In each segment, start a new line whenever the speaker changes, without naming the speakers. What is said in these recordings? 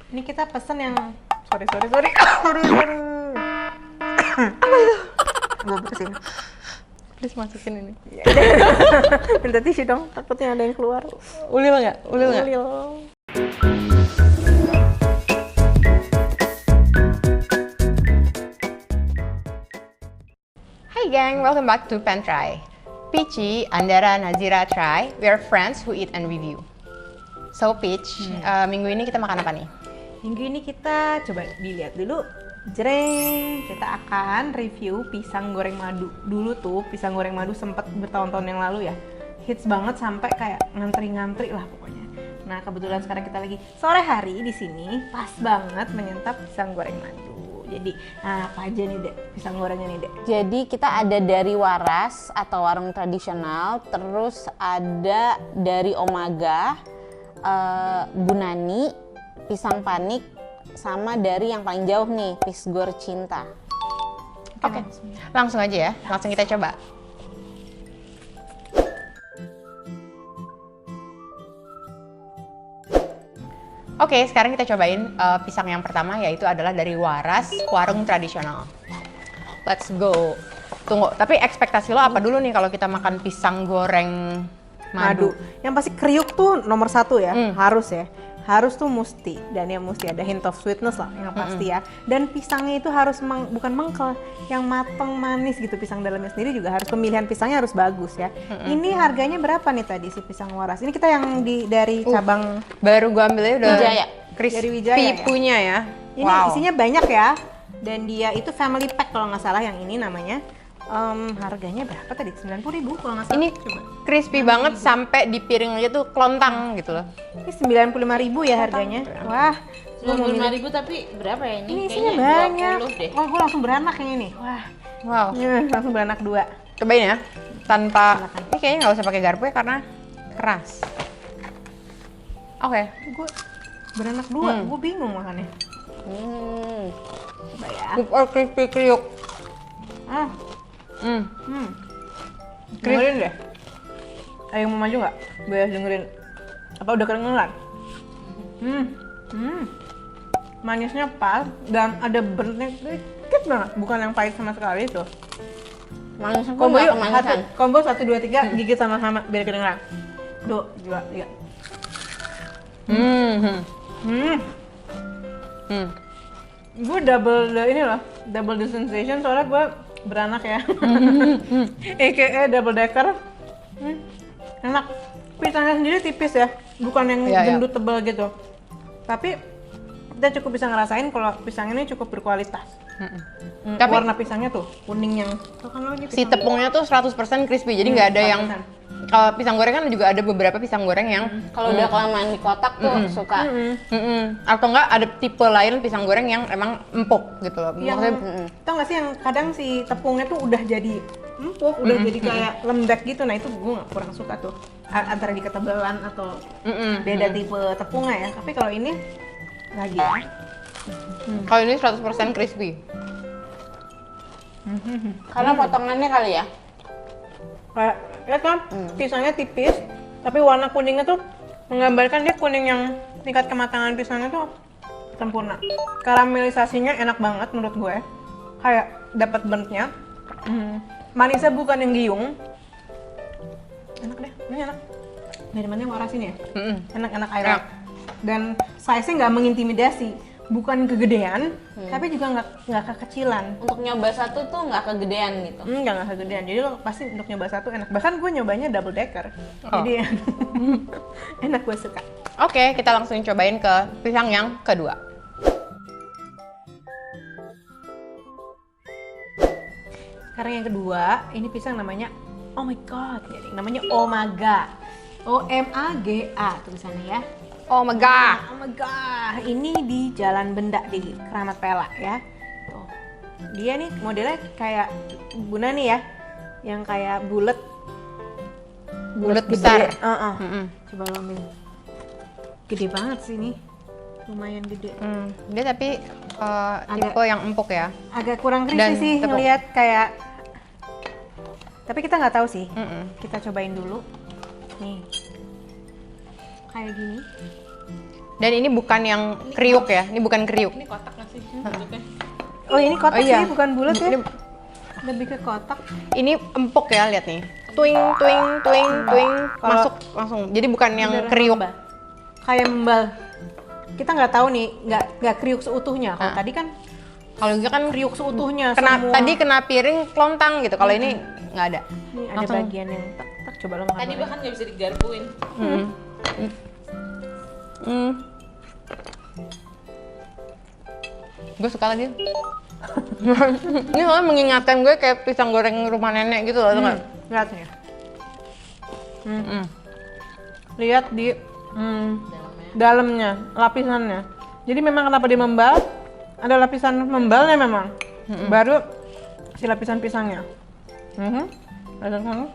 Ini kita pesen yang sorry. Sorry. Apa itu? Gue bersihin.
Please masukin ini.
Minta tisu dong, takutnya ada yang keluar.
Ulil nggak? Ulil nggak?
Ulil.
Hai gang, welcome back to Pen Try. Peachy, Andara, Nazira try. We are friends who eat and review. So Peach, minggu ini kita makan apa nih?
Minggu ini kita coba dilihat dulu. Jreng, kita akan review pisang goreng madu. Dulu tuh pisang goreng madu sempat bertahun-tahun yang lalu ya. Hits banget sampai kayak ngantri-ngantri lah pokoknya. Nah, kebetulan sekarang kita lagi sore hari di sini, pas banget menyantap pisang goreng madu. Jadi, apa aja nih, Dek? Pisang gorengnya nih, Dek?
Jadi kita ada dari Waras atau warung tradisional, terus ada dari Omaga, Bunani, Pisang Panik, sama dari yang paling jauh nih, Pisgor Cinta.
Oke, langsung aja ya, langsung kita coba. Oke, sekarang kita cobain pisang yang pertama, yaitu adalah dari Waras, warung tradisional. Let's go. Tunggu, tapi ekspektasi lo apa dulu nih kalau kita makan pisang goreng madu?
Yang pasti kriuk tuh nomor satu ya, harus ya. Harus tuh mesti, dan yang mesti ada hint of sweetness lah yang pasti ya. Dan pisangnya itu harus bukan mengkel, yang mateng manis gitu. Pisang dalamnya sendiri juga harus, pemilihan pisangnya harus bagus ya. Ini harganya berapa nih tadi si pisang Waras? Ini kita yang dari cabang
Baru gua ambilnya udah
Wijaya.
Dari Wijaya ya?
punya ya.
Ini isinya banyak ya. Dan dia itu family pack kalau nggak salah, yang ini namanya. Harganya berapa tadi? 90.000 kalau nggak salah.
Ini crispy banget sampai di piring aja tuh kelontang gitu loh.
Ini 95.000 ya harganya. Wah,
95.000 tapi berapa ya ini?
ini isinya
Kayaknya
banyak.
20 deh.
Wah, gue langsung beranak yang ini. Wah,
Wow.
langsung beranak 2.
Cobain ya, tanpa
Silakan.
ini kayaknya nggak usah pakai garpu ya karena keras. Oke.
Gue beranak 2, gue bingung makannya. Coba ya.
Super crispy kriuk.
Ah, dengerin deh. Ada yang mau maju nggak? Gue dengerin. Apa udah kedengeran? Manisnya pas dan ada burntnya dikit banget, bukan yang pahit sama sekali itu.
Manisnya pun
Combo
nggak
yuk,
kemanisan.
combo 1, 2, 3, gigit sama-sama biar kedengeran. 2, 2, 3. Gue double the sensation soalnya gue beranak ya. AKA double decker. Enak. Pisangnya sendiri tipis ya, bukan yang gendut tebal gitu. Tapi kita cukup bisa ngerasain kalau pisang ini cukup berkualitas.
Tapi
warna pisangnya tuh kuning yang
si tepungnya tuh 100% crispy, jadi nggak ada yang kalau pisang goreng kan juga ada beberapa pisang goreng yang
Kalau udah kelamaan di kotak tuh suka.
atau enggak ada tipe lain pisang goreng yang emang empuk gitu loh.
yang tau gak sih yang kadang si tepungnya tuh udah jadi empuk, udah jadi kayak lembek gitu. Nah itu gue kurang suka tuh, antara di ketebalan atau beda tipe tepungnya ya. Tapi kalau ini lagi ya,
Kalau ini 100% crispy.
Karena potongannya kali ya.
kayak lihat kan pisangnya tipis tapi warna kuningnya tuh menggambarkan dia kuning yang tingkat kematangan pisangnya tuh sempurna. Karamelisasinya enak banget menurut gue, kayak dapat burntnya. Manisnya bukan yang giung, enak deh, ini enak. Dari mana yang Waras ini ya? Enak air. Dan size-nya nggak mengintimidasi, bukan kegedean tapi juga nggak kekecilan.
Untuk nyoba satu tuh nggak kegedean gitu.
Nggak kegedean, jadi lo pasti untuk nyoba satu enak. Bahkan gue nyobanya double decker, jadi enak, gue suka.
Oke, kita langsung cobain ke pisang yang kedua.
Sekarang yang kedua, ini pisang namanya, oh my god, jadi namanya Omaga. OMAGA tulisannya ya.
Oh my god.
Oh my god, ini di Jalan Benda di Keramat Pela ya. Tuh. Dia nih modelnya kayak Bunani ya, yang kayak bulat
besar.
Coba lo ambil. Gede banget sih ini, lumayan gede.
Dia tapi tipe yang empuk ya.
Agak kurang
Dan
crispy sih
tepung.
ngelihat kayak. Tapi kita nggak tahu sih. Kita cobain dulu. Nih, kayak gini.
Dan ini bukan yang kriuk ya, ini bukan kriuk.
Ini kotak nggak sih bentuknya?
Oh ini kotak
Oh, iya.
sih, bukan bulat ya?
Ini,
Lebih ke kotak.
ini empuk ya, lihat nih. Twing, twing, twing, twing,
Kalau-
masuk langsung. Jadi bukan yang
Beneran
kriuk.
membal. Kayak membal. Kita nggak tahu nih, nggak kriuk seutuhnya. Kalau
Ah.
tadi kan
Kalau itu kan
kriuk seutuhnya.
kena,
semua.
tadi kena piring kelontang gitu. Kalau ini nggak ada.
Ini ada
langsung.
bagian yang tak coba lo makan.
Tadi
dulu.
bahkan nggak bisa digarpuin.
Gue suka lagi. Ini soalnya mengingatkan gue kayak pisang goreng rumah nenek gitu loh, tau nggak?
Lihat nih. Lihat di dalamnya, lapisannya. Jadi memang kenapa dia membal? Ada lapisan membalnya memang. Baru si lapisan pisangnya. Ada kan?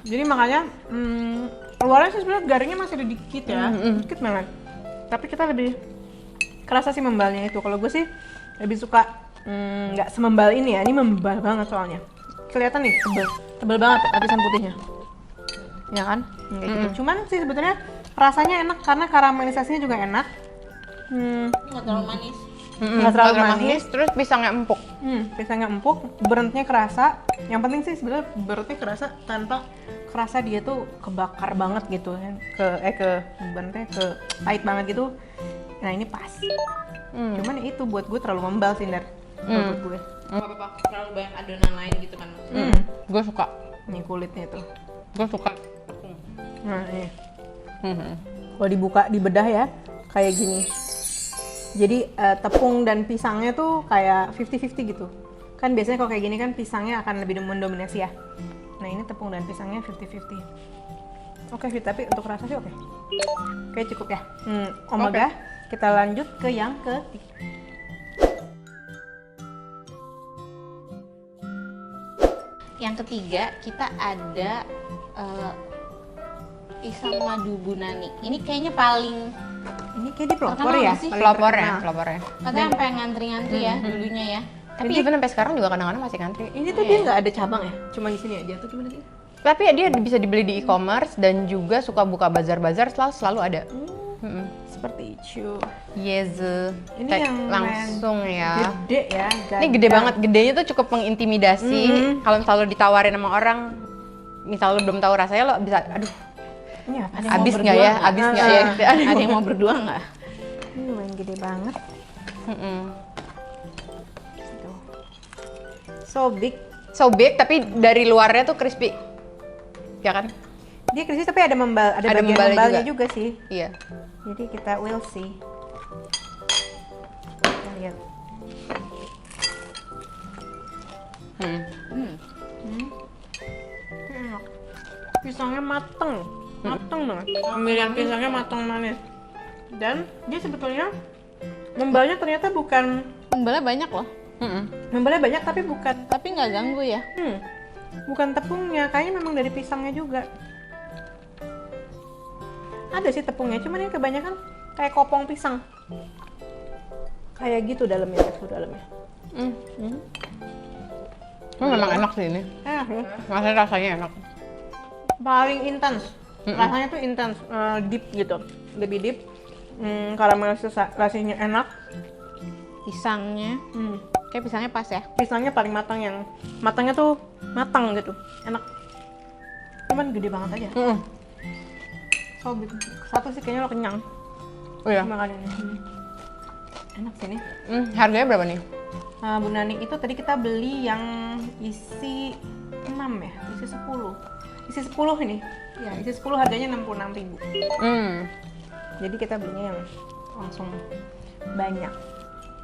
Jadi makanya luarnya sih sebenarnya garingnya masih ada dikit ya, dikit banget. Tapi kita lebih kerasa sih membalnya itu. Kalau gue sih lebih suka nggak semembal ini ya. Ini membal banget soalnya. Kelihatan nih tebel banget lapisan putihnya. Ya kan? Kayak gitu. Cuman sih sebetulnya rasanya enak karena karamelisasinya juga enak.
Ini nggak terlalu manis.
Nggak terlalu manis.
Terus pisangnya empuk.
Pisangnya empuk, berentnya kerasa. Yang penting sih sebenarnya berentnya kerasa tanpa kerasa dia tuh kebakar banget gitu kan. Berentnya ke pahit banget gitu. Nah ini pas. Cuman itu buat gue terlalu membal sih Ndar. Buat gue.
Nggak apa-apa, terlalu banyak adonan lain gitu kan.
Gue suka.
Ini kulitnya tuh.
Gue suka.
Nah ini. Kalau dibuka dibedah ya kayak gini. Jadi tepung dan pisangnya tuh kayak 50-50 gitu. Kan biasanya kalau kayak gini kan pisangnya akan lebih mendominasi ya. Nah ini tepung dan pisangnya 50-50. Oke, tapi untuk rasa sih oke. Oke cukup ya. Omega. Kita lanjut ke yang ketiga.
Yang ketiga kita ada pisang madu bunani. Ini kayaknya paling
Ini kayak di pelopor
Terkenal
ya?
nggak sih?
Paling
Pelopornya,
terkenal.
pelopornya.
katanya sampai ngantri-ngantri ya dulunya ya.
Tapi even sampai sekarang juga kadang-kadang masih ngantri.
Ini tuh dia nggak ada cabang ya? Cuma di sini aja tuh gimana sih?
Tapi ya dia bisa dibeli di e-commerce dan juga suka buka bazar-bazar selalu ada.
Seperti itu.
Yes.
Ini
Kayak
yang
langsung ya.
Gede ya.
Ini gede banget, gedenya tuh cukup mengintimidasi. Kalau misalnya lo ditawarin sama orang, misalnya lo belum tahu rasanya lo bisa, aduh,
Ini apa?
Ada yang
abis
mau
nggak
berdua
ya,
nggak?
abis nggak ya. Gitu.
Ada yang mau berdua nggak?
Ini lumayan gede banget. Tuh. So big.
So big, tapi dari luarnya tuh crispy, ya kan?
Dia crispy tapi ada
Ada
bagian
membalnya
membalnya
juga.
juga sih.
Iya.
Jadi kita will see. Kita lihat. Enak. Pisangnya mateng banget. Pemilihan pisangnya mateng manis. Dan dia sebetulnya membalnya ternyata bukan
Membalnya banyak loh,
membalnya banyak tapi bukan
tapi nggak ganggu ya.
bukan tepungnya, kayaknya memang dari pisangnya juga. Ada sih tepungnya, cuman ini kebanyakan kayak kopong pisang. Kayak gitu dalamnya, tekstur dalamnya.
Memang enak sih ini.
Enak sih.
Rasanya enak.
Paling intens. Rasanya tuh intens, deep gitu. Lebih deep. Karamelisasinya enak.
Pisangnya, kayak pisangnya pas ya.
Pisangnya paling matang, yang matangnya tuh matang gitu. Enak. Cuman gede banget aja. So, gitu. Satu sih kayaknya lo kenyang.
Oh iya.
Makan ini. Enak sih ini.
Harganya berapa nih?
Bu Nani itu tadi kita beli yang isi 6 ya, isi 10. Isi 10 ini. Ya, isi 10 harganya 66.000. Jadi kita belinya yang langsung banyak.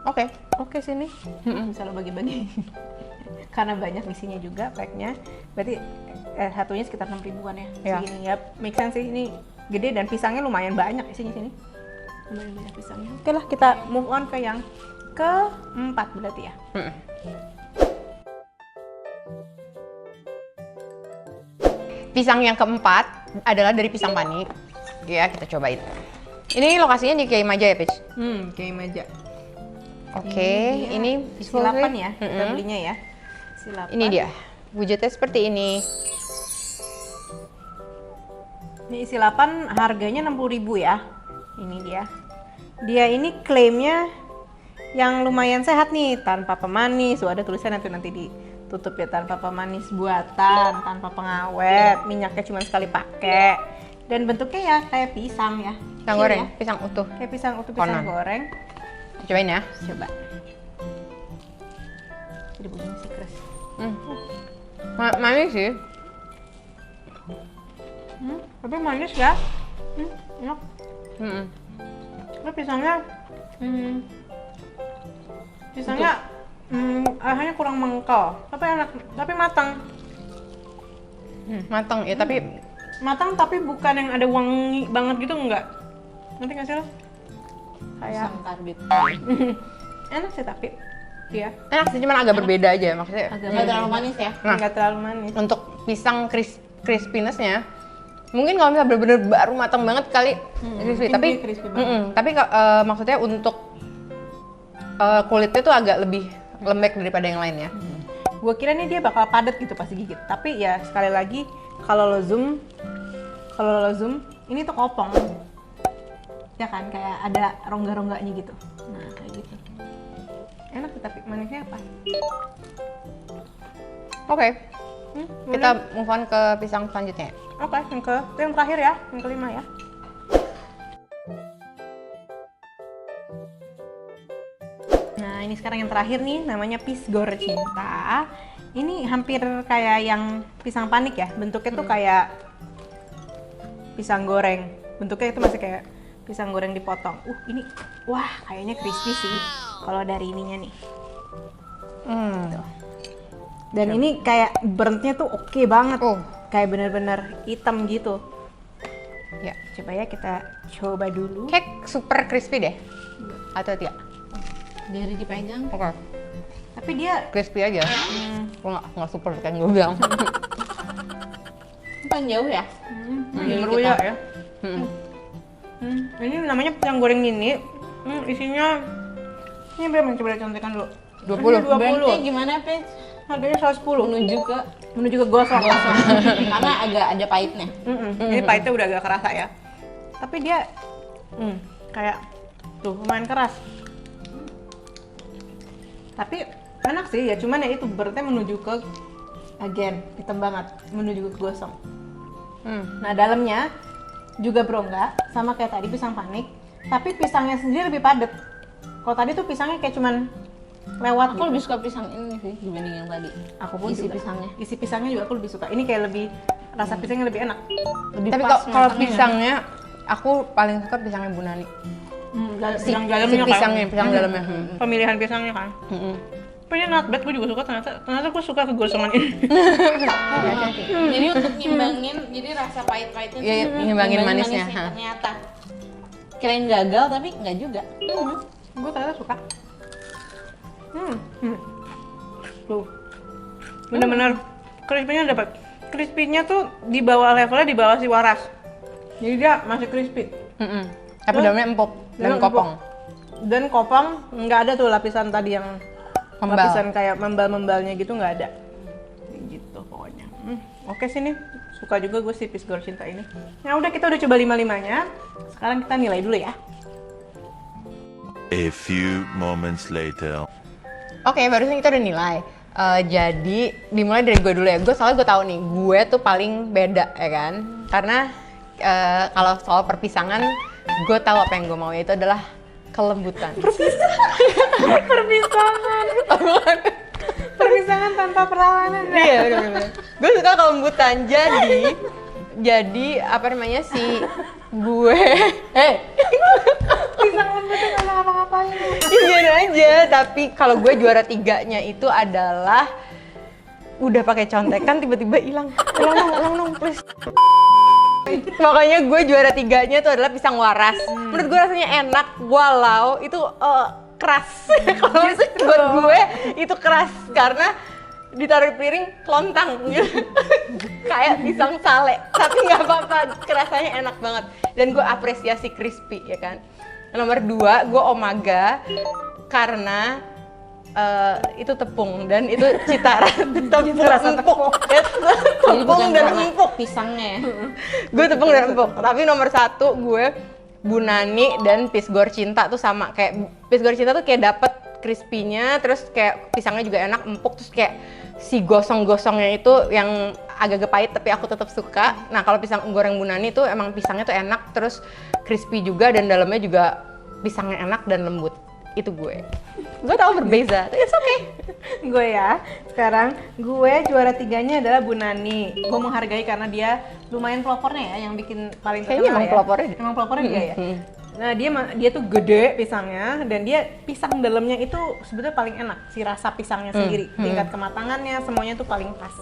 Oke.
Oke sini. Bisa lo bagi-bagi. Karena banyak isinya juga packnya. Berarti satunya sekitar 6 ribuan ya.
Iya.
Segini ya. Make sense sih, ini gede dan pisangnya lumayan banyak isinya sini. Lumayan banyak pisangnya. Oke lah, kita move on ke yang keempat berarti ya.
Pisang yang keempat adalah dari pisang pani. Ya, kita cobain. Ini lokasinya di Kiai Maja ya, Peach?
Kayak meja.
Oke, ini
Isi 8 ya, kita belinya ya. Isi 8.
Ini dia. Wujudnya seperti ini.
Ini isi 8 harganya 60.000 ya. Ini dia. Dia ini klaimnya yang lumayan sehat nih, tanpa pemanis. Ada tulisan nanti ditutup ya, tanpa pemanis buatan, tanpa pengawet, minyaknya cuma sekali pakai. Dan bentuknya ya kayak pisang ya.
Pisang
Kecil
goreng,
ya.
pisang utuh.
Kayak pisang utuh, pisang
Konon.
goreng.
Cobain ya.
Coba. Jadi begini sih, Chris.
Manis sih.
Tapi manis ya. Enak.
Mm-mm.
Tapi pisangnya pisangnya rasanya kurang mengkal, tapi enak, tapi matang.
Matang ya, tapi
Matang tapi bukan yang ada wangi banget gitu, enggak. Nanti nggak sih lo? Kayak
Pisang karbit.
enak sih tapi dia
enak sih, cuman agak berbeda aja maksudnya.
Nggak terlalu manis ya.
Nah.
nggak terlalu manis.
Untuk pisang crispiness-nya, mungkin kalau misalnya bener-bener baru matang banget kali crispy,
mungkin
tapi
dia crispy banget.
tapi maksudnya untuk kulitnya tuh agak lebih lembek daripada yang lainnya.
Gue kira nih dia bakal padat gitu pas digigit, tapi ya sekali lagi kalau lo zoom ini tuh kopong ya kan, kayak ada rongga-rongganya gitu. Nah kayak gitu enak sih, tapi manisnya apa?
Oke,
Kita
kita move on ke pisang selanjutnya.
oke, yang terakhir ya, yang kelima ya. Nah ini sekarang yang terakhir nih, namanya pisgor cinta. Ini hampir kayak yang pisang panik ya, bentuknya tuh kayak pisang goreng. Bentuknya itu masih kayak pisang goreng dipotong. Ini, wah kayaknya crispy sih kalau dari ininya nih. Dan ini kayak burntnya tuh oke banget. Kayak bener-bener hitam gitu.
Ya,
Coba ya kita coba dulu.
kayak super crispy deh, atau tidak?
Dari dipegang.
Oke,
Tapi dia
crispy aja. Nggak super kayak yang gue bilang.
Paling jauh ya.
beruya ya. Ini namanya pisang goreng mini. Isinya ini berapa? Coba contekan dulu.
20.
Berarti gimana, Pe?
Harganya 110.
Menuju ke
gosong.
karena agak ada pahitnya.
Ini pahitnya udah agak kerasa ya. Tapi dia kayak tuh lumayan keras. Tapi enak sih ya, cuman ya itu burntnya menuju ke hitam banget, menuju ke gosong. Nah dalamnya juga berongga, sama kayak tadi pisang panik, tapi pisangnya sendiri lebih padat. Kalau tadi tuh pisangnya kayak cuman lewat.
Aku lebih suka pisang ini sih dibanding yang tadi.
Aku pun
isi
juga.
pisangnya.
Isi pisangnya juga aku lebih suka. Ini kayak lebih rasa pisangnya lebih enak. Lebih
Tapi
pas
kalau
matangnya.
pisangnya, aku paling suka pisangnya Bu Nani.
Pisang
Si
dalamnya kan.
pisangnya, pisang dalamnya.
Pemilihan pisangnya kan. Tapi ini not bad, gue juga suka, ternyata gue suka kegosongan ini.
Jadi untuk ngimbangin, jadi rasa pahit-pahitnya
Iya,
tuh
ngimbangin manisnya, ha.
ternyata. Kirain gagal tapi nggak juga.
Gue ternyata suka. Tuh, bener-bener crispy-nya dapat. Crispy-nya tuh di bawah levelnya, di bawah si waras. Jadi dia masih crispy.
Tapi dalamnya empuk dan
Dalam
kopong.
Dan kopong nggak ada tuh lapisan tadi yang
Membal.
lapisan kayak membal-membalnya gitu, nggak ada. Gitu pokoknya. Oke sih nih, suka juga gue si pisgor cinta ini. Nah udah, kita udah coba 5-5-nya. Sekarang kita nilai dulu ya.
A few moments later.
Oke, barusan kita udah nilai. Jadi dimulai dari gue dulu ya. Soalnya gue tahu nih, gue tuh paling beda ya kan. Karena kalau soal perpisangan, gue tahu apa yang gue mau, yaitu adalah kelembutan.
Perpisahan tanpa perlawanan.
Iya, benar-benar. Gue suka kelembutan. Jadi apa namanya si gue?
Pisang lembutnya nggak ngapa-ngapain.
Ya biar aja. Tapi kalau gue juara 3-nya itu adalah udah pakai contekan tiba-tiba hilang. Ulang dong, please. Makanya gue juara 3-nya itu adalah pisang waras. Menurut gue rasanya enak, walau itu keras. Kalau buat gue itu keras karena ditaruh di piring lontang kayak pisang sale, tapi nggak apa-apa, rasanya enak banget dan gue apresiasi crispy ya kan. Nomor 2 gue Omaga karena itu tepung dan itu cita rasa empuk.
Jadi
Tepung
bukan
dan
karena
empuk.
pisangnya ya.
Gue tepung dan empuk. Tapi nomor 1 gue Bunani dan Pisgor Cinta tuh sama. Kayak Pisgor Cinta tuh kayak dapet crispy-nya, terus kayak pisangnya juga enak, empuk, terus kayak si gosong-gosongnya itu yang agak-agak pahit tapi aku tetap suka. Nah kalau pisang goreng Bunani tuh emang pisangnya tuh enak, terus crispy juga dan dalamnya juga pisangnya enak dan lembut. Itu gue tahu berbeza, it's okay.
Gue ya, sekarang gue juara 3-nya adalah Bunani. Gue menghargai karena dia lumayan pelopornya ya, yang bikin paling terkenal
Kayaknya emang
ya.
pelopornya deh.
Emang pelopornya dia ya. Nah dia tuh gede pisangnya dan dia pisang dalamnya itu sebetulnya paling enak, si rasa pisangnya sendiri, tingkat kematangannya semuanya tuh paling pas.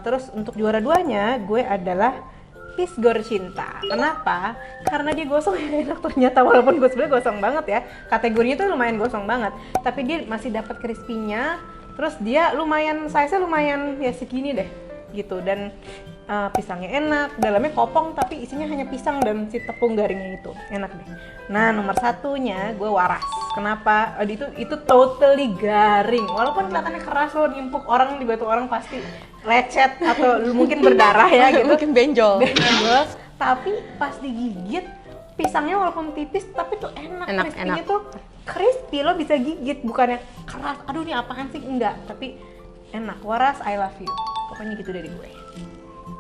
Terus untuk juara 2-nya gue adalah Pisgor Cinta. Kenapa? Karena dia gosong enak ternyata, walaupun gue sebenarnya gosong banget ya. Kategorinya tuh lumayan gosong banget, tapi dia masih dapat crispy-nya. Terus dia lumayan, size-nya lumayan ya segini deh gitu, dan pisangnya enak, dalamnya kopong tapi isinya hanya pisang dan si tepung garingnya itu enak deh. Nah nomor 1-nya gue Waras. Kenapa? Itu totally garing, walaupun kelihatannya keras loh, nimpuk orang di batu orang pasti lecet atau mungkin berdarah ya gitu.
Mungkin benjol.
Tapi pas digigit pisangnya walaupun tipis tapi tuh enak,
Enak,
crispy-nya
enak.
tuh crispy, lo bisa gigit, bukannya keras, aduh ini apaan sih, enggak, tapi enak. Waras, I love you, pokoknya gitu dari gue.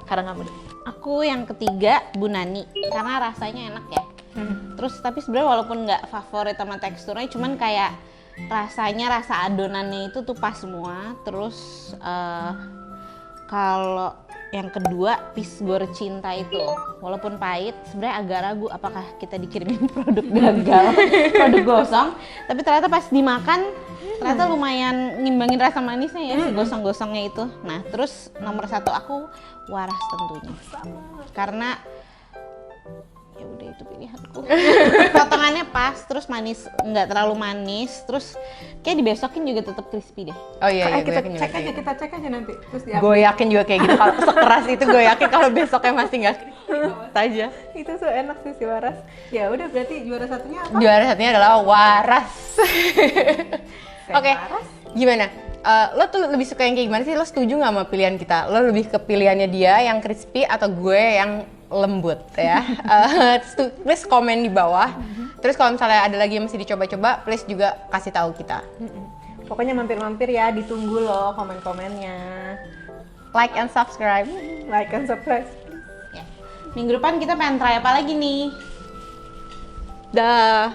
Karena kamu. Aku yang ketiga Bunani karena rasanya enak ya. Terus tapi sebenarnya walaupun nggak favorit sama teksturnya, cuman kayak rasanya, rasa adonannya itu tuh pas semua. Terus kalau yang kedua Pisgor Cinta itu walaupun pahit, sebenarnya agak ragu apakah kita dikirimin produk gagal, produk gosong, tapi ternyata pas dimakan ternyata lumayan ngimbangin rasa manisnya ya, si gosong-gosongnya itu. Nah terus nomor 1 aku Waras tentunya, karena ya udah itu pilihanku. Potongannya pas, terus manis, nggak terlalu manis, terus kayak dibesokin juga tetap crispy deh.
Oh iya,
Kita
gue yakin juga
cek
kayak
aja,
gitu.
kita cek aja nanti. Terus
Gue yakin juga kayak gitu. Kalau sekeras itu gue yakin kalau besoknya masih nggak saja.
itu so enak sih si Waras. Ya udah, berarti juara 1-nya apa?
Juara satunya adalah Waras. Oke,
Waras.
gimana? Lo tuh lebih suka yang kayak gimana sih? Lo setuju nggak sama pilihan kita? Lo lebih ke pilihannya dia yang crispy atau gue yang lembut ya? Please komen di bawah. Terus kalau misalnya ada lagi yang mesti dicoba-coba, please juga kasih tahu kita.
Pokoknya mampir-mampir ya, ditunggu loh komen-komennya.
Like and subscribe.
Like and subscribe.
Ya. Minggu depan kita pengen try apa lagi nih?
Dah.